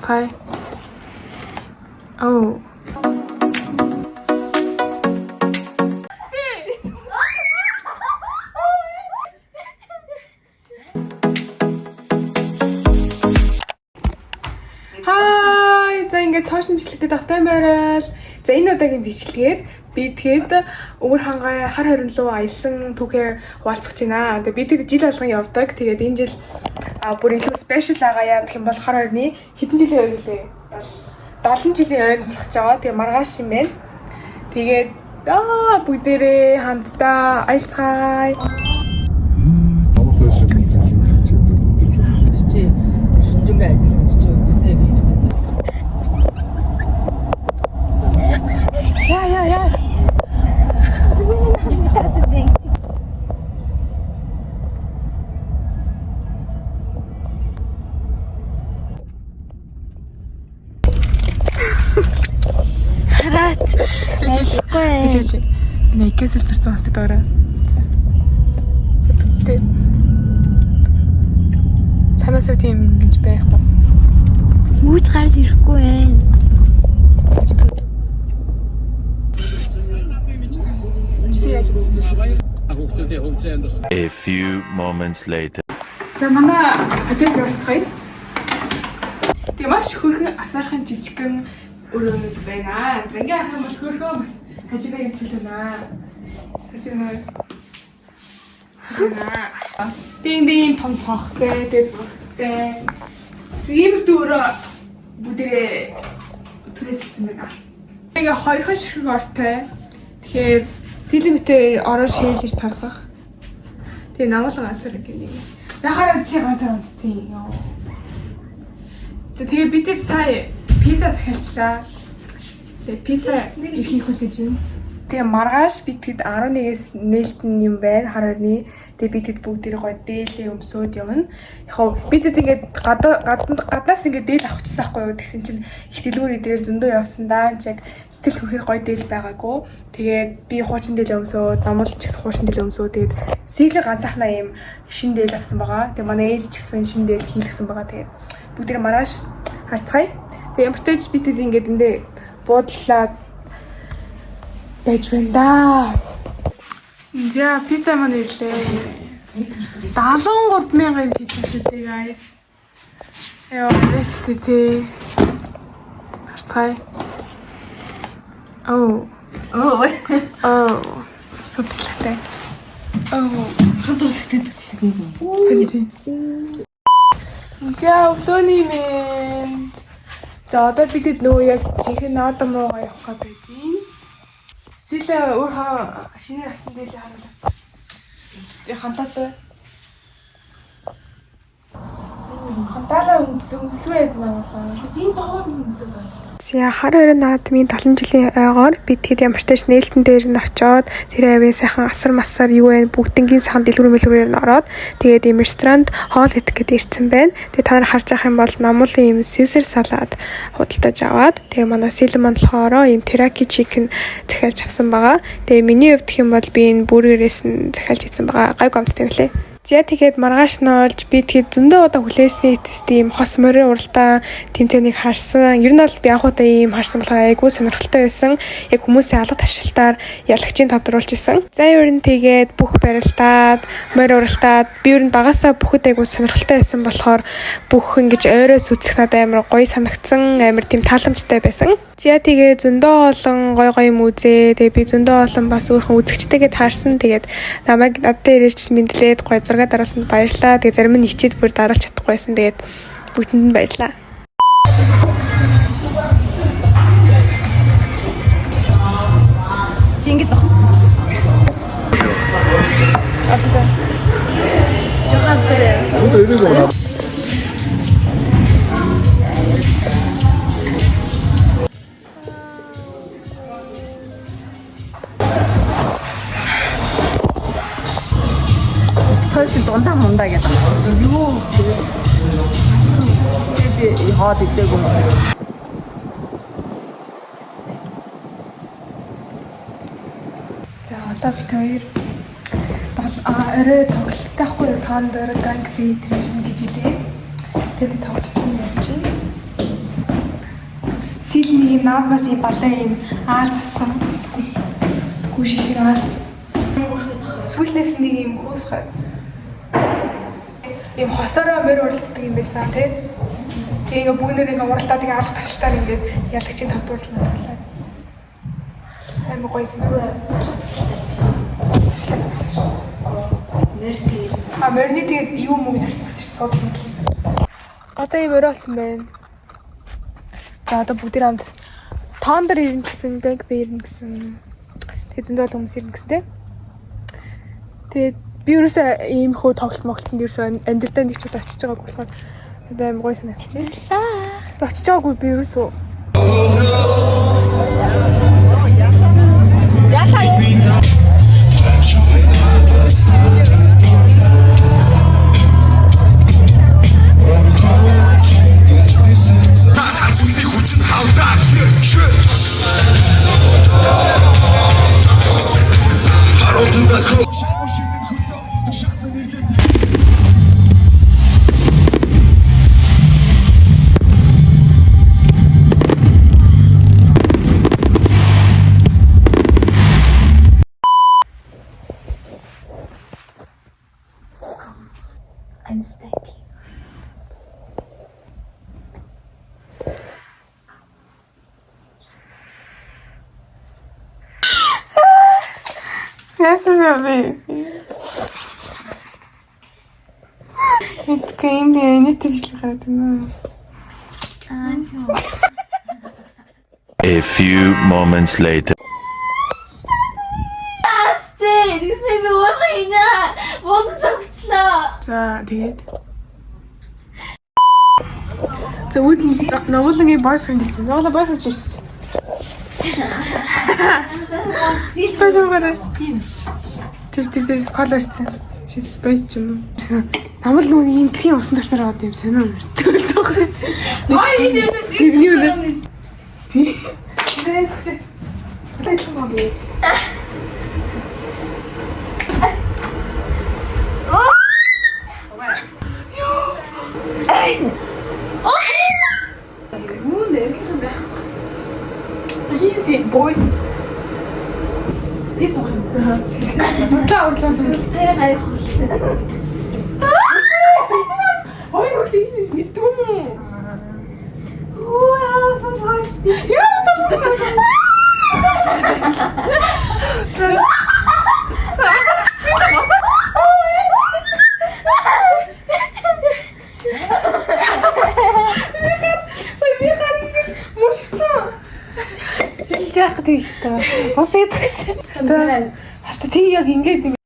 Harcay. Oh. Hi, за ингээд цааш нэмшлэгтэй давтай байрал. За энэ удаагийн бичлэгээр би тэгээд өвөр хангай хар хорин руу аялсан түүхээ хуваалцах гэж байна. Тэгээд би тэгээд жил болгон явдаг. Тэгээд энэ жил бүр илүү спешиал байгаа яа гэх юм бол хар хорины хэдэн жилийн өмнө лээ. 70 жилийн өмнө болох гэж байгаа. Тэгээд маргааш юм байна. Тэгээд бүгдээрээ хамтдаа аялцгаая. Ja. Хараач. Чичи. Нэкэсэл зурсан хасдаг даараа. Зүттэй. Санаасаа тийм гэж байхгүй. Үүж гарч ирэхгүй байна. A few moments later. За манай хотел орцгоё. Тэгээ маш хөргөн асаархан жижигхэн өрөөнүүд байна. За ингээ харах юм бол хөргөн бас хажуугийн төлөвнаа. Тийм том цонхтой, тэгээ зургтай. Ийм дөрөв бүдэрээ түрээссэн байна. Тэгээ хоёрхан ширхэг ортой. Тэгэхээр сэлэмтээр ороо шээлж тархах. Тэгээ намуулан ганцаар гинэ. Яхаар чи ганцаар унтдیں۔ Тэгээ битэд сая пицца захиалчлаа. Тэгээ пицца ирэхийг хүлээж байна. Тэгээ маргааш битэд 11-ээс нээлтэн юм байна хар хорны. Тэгээ битэд бүгд гоё дээлээ өмсөөд явна. Яг битэд ингээд гаднаас ингээд дээл авчихсан байхгүй юу гэсэн чинь их дэлгүүр дээр зөндөө явсан даа. Чиг сэтгэл хүрхээр гоё дээл байгаагүй. Тэгээд би хуучин дээл өмсөөд, намуулч гэсэн хуучин дээл өмсөөд тэгээд сиглэг ганцахнаа юм шин дээл авсан байгаа. Тэгээд манай ээж ч гэсэн шин дээл хийлгсэн байгаа. Тэгээд бүгд маргааш харцгаая. Тэгээд ямар ч тач битэд ингээд эндээ буудлаад байж байна да. За пицца маань ирлээ. 73,000-ын пицца дээ guys. Яа, нэчтэй. Харцгаая. Oh. Супслэгтэй. Хамтлагтай тийм. За өглөөний мэнд. За одоо бидэд нөгөө яг жинхэнэ наадам руугаа явах гэж байж байна. Сэлээ өөрөө шинээр авсан дээлээ харуулж. Би хантаацаа. Хантаалаа өмсөлгүй байна. Энэ доор өмсөв байна. За хар хорин наадмын 70 жилийн ойгоор би тэгэд ямар ч тач нээлтэн дээр нь очоод тэр авийн сайхан асар масар юу вэ бүгднгийн сайхан дэлгүүр нь ороод тэгээд ийм ресторанд хоол идэх гээд ирсэн байна. Тэгээд та нар харж байгаа юм бол намуулын ийм Caesar салаад худалдаж аваад тэгээд манай сэлэн маань болохоор ийм teriyaki chicken захиалж авсан байгаа. Тэгээд миний хувьд гэх юм бол би энэ бургерээс нь захиалж идсэн байгаа. Гайгүй амттай байлээ. За тэгээд маргааш нь олж би тэгээд зөндөө удаа хүлээсэн тийм хос морин уралдаан тэмцээнийг харсан. Ер нь бол би анхудаа ийм харсан болохоор айгүй сонирхолтой байсан. Яг хүмүүсийн алга ташилтаар ялагчийн тодруулж исэн. За ер нь тэгээд бүх барилдаад, морин уралдаад би ер нь багасаа бүхэд айгүй сонирхолтой байсан болохоор бүх ингэж ойроос үзэх надад амар гоё санагдсан, амар тийм тааламжтай байсан. За тэгээд зөндөө олон гоё юм үзээ. Тэгээд би зөндөө олон бас өөрхөн үзэгчтэйгээ таарсан. Тэгээд намайг надтай ирж мэдлээд гоё зураг дараалсанд баярлалаа. Тэгээд зарим нь хичээд бүр дараалж чадахгүйсэн. Тэгээд бүгдэнд нь баярлалаа. Чингис зогс. Атга. Жохад бэрээ. Хөөс дундаа мундаа гэдэг. Юу вэ? Тэгээд хаад идээгүү. За одоо бид хоёр орой тоглолтойхгүй тоон дээр ганг би тэр ирнэ гэж хэлээ. Тэгээд тоглолт нь явж байна. Тэд нэг юм наадмаас юм балай юм аалз авсан. Сквиш шиг аалз. Сүүлнээс нэг юм хөөс хац. Ийм хосороо мөр уралддаг юм байсан тий. Тэгээ бүгнээр ингээ уралдаад ингээ алга ташилтаар ингээд ялагчийг тавдуулж мэдлээ. Амар гоё юм. Мөр тэгээд мөрний тэгээд юу мөг нарсагс шиг суудаг. Одоо юм өрөөлсөн байна. За одоо бүгд хамт тондор ирнэ гэсэн, дэг би ирнэ гэсэн. Тэгээд зөндөл хүмүүс ирнэ гэсэн тий. Тэгээд би ерөөсөө ийм хөө тоглолт моглолтод ерөөсөө амьдралдаа нэг ч удаа очиж байгааг болохоор амар гоё санагдаж байна. Очиж байгаагүй би ерөөсөө. I'm stepping. Yes, baby. It's kind of anything. A few moments later. Тэгснэ би уурхайна. Босон цогчлоо. За тэгээд. За үүдэн ногуулангийн бойфренд ирсэн. Ногуулан бойфренд ирсэн. Тэр колор ирсэн. Чи спрейс ч юм уу? Намал нүг энтхийн усан тарсаар аваад юм сонио мөртгөл зөөх. Аа энэ зэгний үнэ. Би. Тэс юм би. Easy boy. Is ook een taal van Hoi, wat is dit met doen? Ja, Яах вэ? Бас ядах чинь. Хата тий яг ингэж